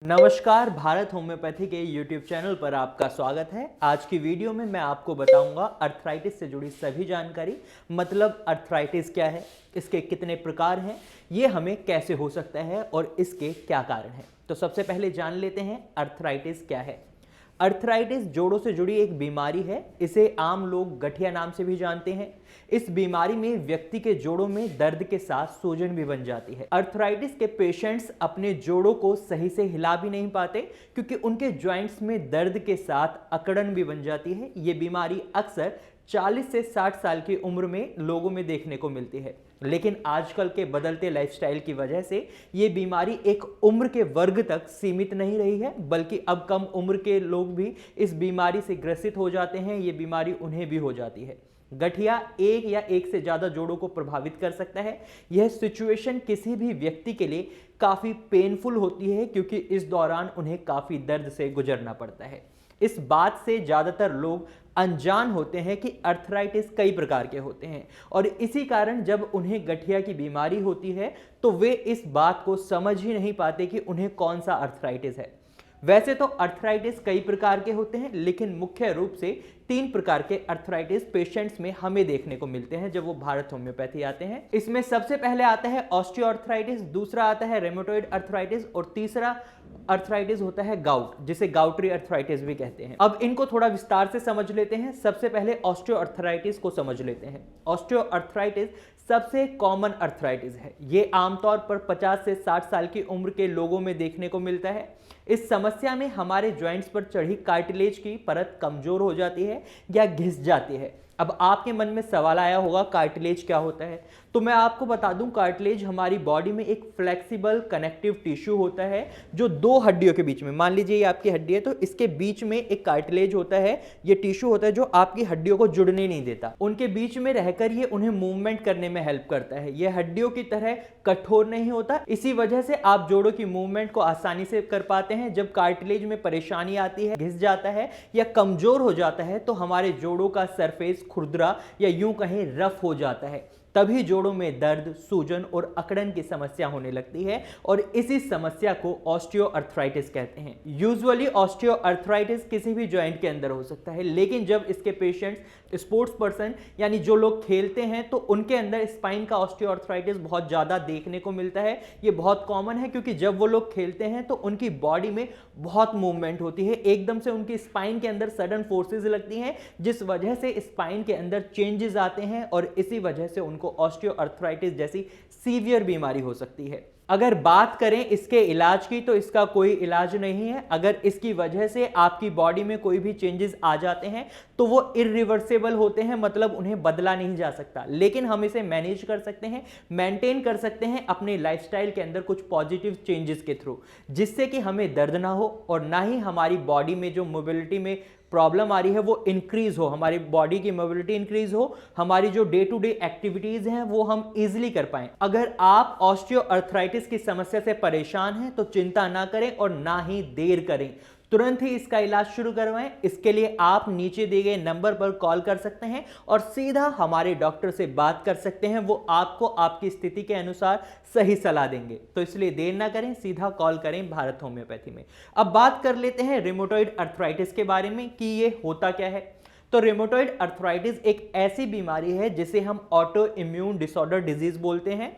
नमस्कार, भारत होम्योपैथी के YouTube channel पर आपका स्वागत है। आज की वीडियो में मैं आपको बताऊंगा अर्थराइटिस से जुड़ी सभी जानकारी। मतलब अर्थराइटिस क्या है, इसके कितने प्रकार हैं, ये हमें कैसे हो सकता है और इसके क्या कारण हैं। तो सबसे पहले जान लेते हैं अर्थराइटिस क्या है। अर्थराइटिस जोड़ों से जुड़ी एक बीमारी है। इसे आम लोग गठिया नाम से भी जानते हैं। इस बीमारी में व्यक्ति के जोड़ों में दर्द के साथ सूजन भी बन जाती है। अर्थराइटिस के पेशेंट्स अपने जोड़ों को सही से हिला भी नहीं पाते क्योंकि उनके जॉइंट्स में दर्द के साथ अकड़न भी बन जाती है। ये बीमारी अक्सर 40 से 60 साल की उम्र में लोगों में देखने को मिलती है। लेकिन आजकल के बदलते लाइफस्टाइल की वजह से ये बीमारी एक उम्र के वर्ग तक सीमित नहीं रही है, बल्कि अब कम उम्र के लोग भी इस बीमारी से ग्रसित हो जाते हैं। ये बीमारी उन्हें भी हो जाती है। गठिया एक या एक से ज्यादा जोड़ों को प्रभावित कर सकता है। यह सिचुएशन किसी भी व्यक्ति के लिए काफी पेनफुल होती है क्योंकि इस दौरान उन्हें काफी दर्द से गुजरना पड़ता है। इस बात से ज्यादातर लोग अनजान होते हैं कि अर्थराइटिस कई प्रकार के होते हैं और इसी कारण जब उन्हें गठिया की बीमारी होती है तो वे इस बात को समझ ही नहीं पाते कि उन्हें कौन सा अर्थराइटिस है। वैसे तो अर्थराइटिस कई प्रकार के होते हैं, लेकिन मुख्य रूप से 3 प्रकार के अर्थराइटिस पेशेंट्स में हमें देखने को मिलते हैं जब वो भारत होम्योपैथी आते हैं। इसमें सबसे पहले आता है ऑस्टियोआर्थराइटिस, दूसरा आता है रेमेटॉइड अर्थराइटिस और तीसरा अर्थराइटिस होता है गाउट, जिसे गाउटरी अर्थराइटिस भी कहते हैं। अब इनको थोड़ा विस्तार से समझ लेते हैं। सबसे पहले ऑस्टियोआर्थराइटिस को समझ लेते हैं। ऑस्टियोआर्थराइटिस सबसे कॉमन अर्थराइटिस है। ये आमतौर पर 50 से 60 साल की उम्र के लोगों में देखने को मिलता है। इस समस्या में हमारे जॉइंट्स पर चढ़ी कार्टिलेज की परत कमजोर हो जाती है या घिस जाती है। अब आपके मन में सवाल आया होगा कार्टिलेज क्या होता है, तो मैं आपको बता दूं कार्टिलेज हमारी बॉडी में एक फ्लेक्सिबल कनेक्टिव टिश्यू होता है जो 2 हड्डियों के बीच में, मान लीजिए ये आपकी हड्डी है तो इसके बीच में एक कार्टिलेज होता है। ये टिश्यू होता है जो आपकी हड्डियों को जुड़ने नहीं देता। उनके बीच में रहकर ये उन्हें मूवमेंट करने में हेल्प करता है। ये हड्डियों की तरह कठोर नहीं होता, इसी वजह से आप जोड़ों की मूवमेंट को आसानी से कर पाते हैं। जब कार्टिलेज में परेशानी आती है, घिस जाता है या कमजोर हो जाता है तो हमारे जोड़ों का सरफेस खुरदरा या यूं कहें रफ हो जाता है। तभी जोड़ों में दर्द, सूजन और अकड़न की समस्या होने लगती है और इसी समस्या को ऑस्टियोआर्थराइटिस कहते हैं। यूजुअली ऑस्टियोआर्थराइटिस किसी भी जॉइंट के अंदर हो सकता है, लेकिन जब इसके पेशेंट्स स्पोर्ट्स पर्सन यानी जो लोग खेलते हैं तो उनके अंदर स्पाइन का ऑस्टियोआर्थराइटिस बहुत ज्यादा देखने को मिलता है। ये बहुत कॉमन है क्योंकि जब वो लोग खेलते हैं तो उनकी बॉडी में बहुत मूवमेंट होती है। एकदम से उनकी स्पाइन के अंदर सडन फोर्सेस लगती हैं, जिस वजह से स्पाइन के अंदर चेंजेस आते हैं और इसी वजह से उनको ऑस्टियोआर्थराइटिस जैसी सीवियर बीमारी हो सकती है। अगर बात करें इसके इलाज की तो इसका कोई इलाज नहीं है। अगर इसकी वजह से आपकी बॉडी में कोई भी चेंजेस आ जाते हैं तो वो इरिवर्सिबल होते हैं, मतलब उन्हें बदला नहीं जा सकता। लेकिन हम इसे मैनेज कर सकते हैं, मेंटेन कर सकते हैं अपने लाइफस्टाइल के अंदर कुछ पॉजिटिव चेंजेस के थ्रू, जिससे कि हमें दर्द ना हो और ना ही हमारी बॉडी में जो मोबिलिटी में प्रॉब्लम आ रही है वो इंक्रीज हो, हमारी बॉडी की मोबिलिटी इंक्रीज हो, हमारी जो डे टू डे एक्टिविटीज हैं वो हम इजीली कर पाएं। अगर आप ऑस्टियोआर्थराइटिस की समस्या से परेशान हैं तो चिंता ना करें और ना ही देर करें, तुरंत ही इसका इलाज शुरू करवाएं। इसके लिए आप नीचे दिए गए नंबर पर कॉल कर सकते हैं और सीधा हमारे डॉक्टर से बात कर सकते हैं। वो आपको आपकी स्थिति के अनुसार सही सलाह देंगे, तो इसलिए देर ना करें, सीधा कॉल करें भारत होम्योपैथी में। अब बात कर लेते हैं रेमेटॉइड अर्थराइटिस के बारे में कि ये होता क्या है। तो रेमेटॉइड अर्थराइटिस एक ऐसी बीमारी है जिसे हम ऑटो इम्यून डिसऑर्डर डिजीज बोलते हैं।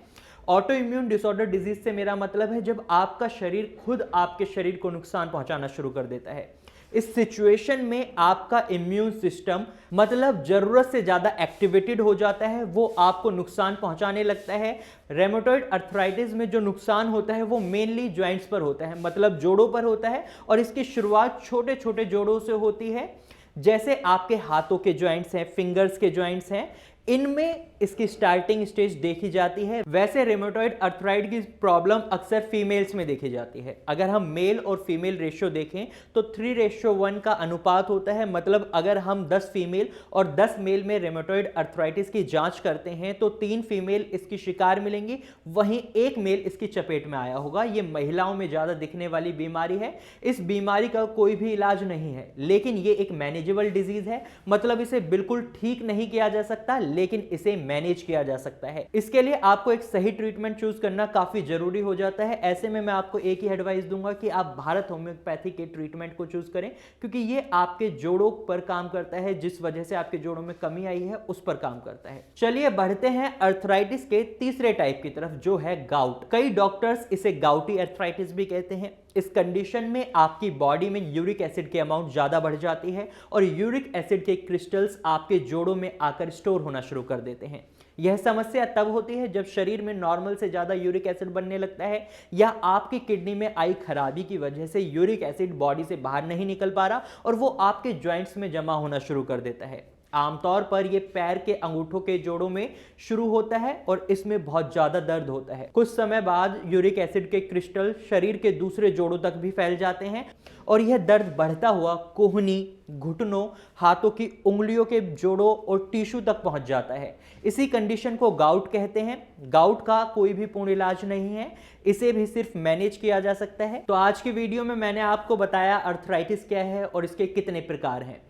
ऑटो इम्यून डिसऑर्डर डिजीज से मेरा मतलब है जब आपका शरीर खुद आपके शरीर को नुकसान पहुंचाना शुरू कर देता है। इस सिचुएशन में आपका इम्यून सिस्टम मतलब जरूरत से ज्यादा एक्टिवेटेड हो जाता है, वो आपको नुकसान पहुंचाने लगता है। रेमेटॉइड अर्थराइटिस में जो नुकसान होता है वो मेनली जॉइंट्स पर होता है, मतलब जोड़ों पर होता है और इसकी शुरुआत छोटे छोटे जोड़ों से होती है। जैसे आपके हाथों के जॉइंट्स हैं, फिंगर्स के जॉइंट्स हैं, इनमें इसकी स्टार्टिंग स्टेज देखी जाती है। वैसे रेमेटॉइड अर्थराइड की प्रॉब्लम अक्सर फीमेल्स में देखी जाती है। अगर हम मेल और फीमेल रेशियो देखें तो 3:1 का अनुपात होता है, मतलब अगर हम 10 फीमेल और 10 मेल में रेमेटॉइड अर्थराइटिस की जांच करते हैं तो 3 फीमेल इसकी शिकार मिलेंगी, वहीं 1 मेल इसकी चपेट में आया होगा। ये महिलाओं में ज्यादा दिखने वाली बीमारी है। इस बीमारी का कोई भी इलाज नहीं है, लेकिन ये एक मैनेजेबल डिजीज है, मतलब इसे बिल्कुल ठीक नहीं किया जा सकता, लेकिन इसे मैनेज किया जा सकता है। इसके लिए आपको एक सही ट्रीटमेंट चूज करना काफी जरूरी हो जाता है। ऐसे में मैं आपको एक ही एडवाइस दूंगा कि आप भारत होम्योपैथी के ट्रीटमेंट को चूज करें, क्योंकि ये आपके जोड़ों पर काम करता है, जिस वजह से आपके जोड़ों में कमी आई है उस पर काम करता है। चलिए बढ़ते हैं अर्थराइटिस के तीसरे टाइप की तरफ, जो है गाउट। कई डॉक्टर्स इसे गाउटी अर्थराइटिस भी कहते हैं। इस कंडीशन में आपकी बॉडी में यूरिक एसिड की अमाउंट ज्यादा बढ़ जाती है और यूरिक एसिड के क्रिस्टल्स आपके जोड़ों में आकर स्टोर होना शुरू कर देते हैं। यह समस्या तब होती है जब शरीर में नॉर्मल से ज्यादा यूरिक एसिड बनने लगता है, या आपकी किडनी में आई खराबी की वजह से यूरिक एसिड बॉडी से बाहर नहीं निकल पा रहा और वो आपके जॉइंट्स में जमा होना शुरू कर देता है। आमतौर पर यह पैर के अंगूठों के जोड़ों में शुरू होता है और इसमें बहुत ज्यादा दर्द होता है। कुछ समय बाद यूरिक एसिड के क्रिस्टल शरीर के दूसरे जोड़ों तक भी फैल जाते हैं और यह दर्द बढ़ता हुआ कोहनी, घुटनों, हाथों की उंगलियों के जोड़ों और टिश्यू तक पहुंच जाता है। इसी कंडीशन को गाउट कहते हैं। गाउट का कोई भी पूर्ण इलाज नहीं है, इसे भी सिर्फ मैनेज किया जा सकता है। तो आज की वीडियो में मैंने आपको बताया अर्थराइटिस क्या है और इसके कितने प्रकार हैं।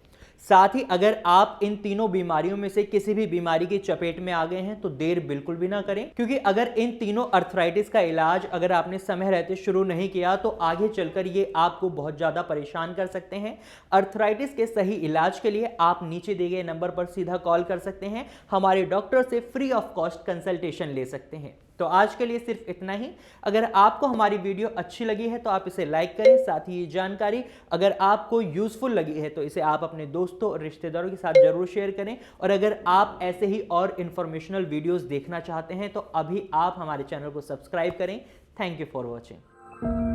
साथ ही अगर आप इन तीनों बीमारियों में से किसी भी बीमारी की चपेट में आ गए हैं तो देर बिल्कुल भी ना करें, क्योंकि अगर इन तीनों अर्थराइटिस का इलाज अगर आपने समय रहते शुरू नहीं किया तो आगे चलकर ये आपको बहुत ज्यादा परेशान कर सकते हैं। अर्थराइटिस के सही इलाज के लिए आप नीचे दिए गए नंबर पर सीधा कॉल कर सकते हैं, हमारे डॉक्टर से फ्री ऑफ कॉस्ट कंसल्टेशन ले सकते हैं। तो आज के लिए सिर्फ इतना ही। अगर आपको हमारी वीडियो अच्छी लगी है तो आप इसे लाइक करें। साथ ही ये जानकारी अगर आपको यूजफुल लगी है तो इसे आप अपने दोस्तों और रिश्तेदारों के साथ जरूर शेयर करें। और अगर आप ऐसे ही और इंफॉर्मेशनल वीडियोस देखना चाहते हैं तो अभी आप हमारे चैनल को सब्सक्राइब करें। Thank you for watching.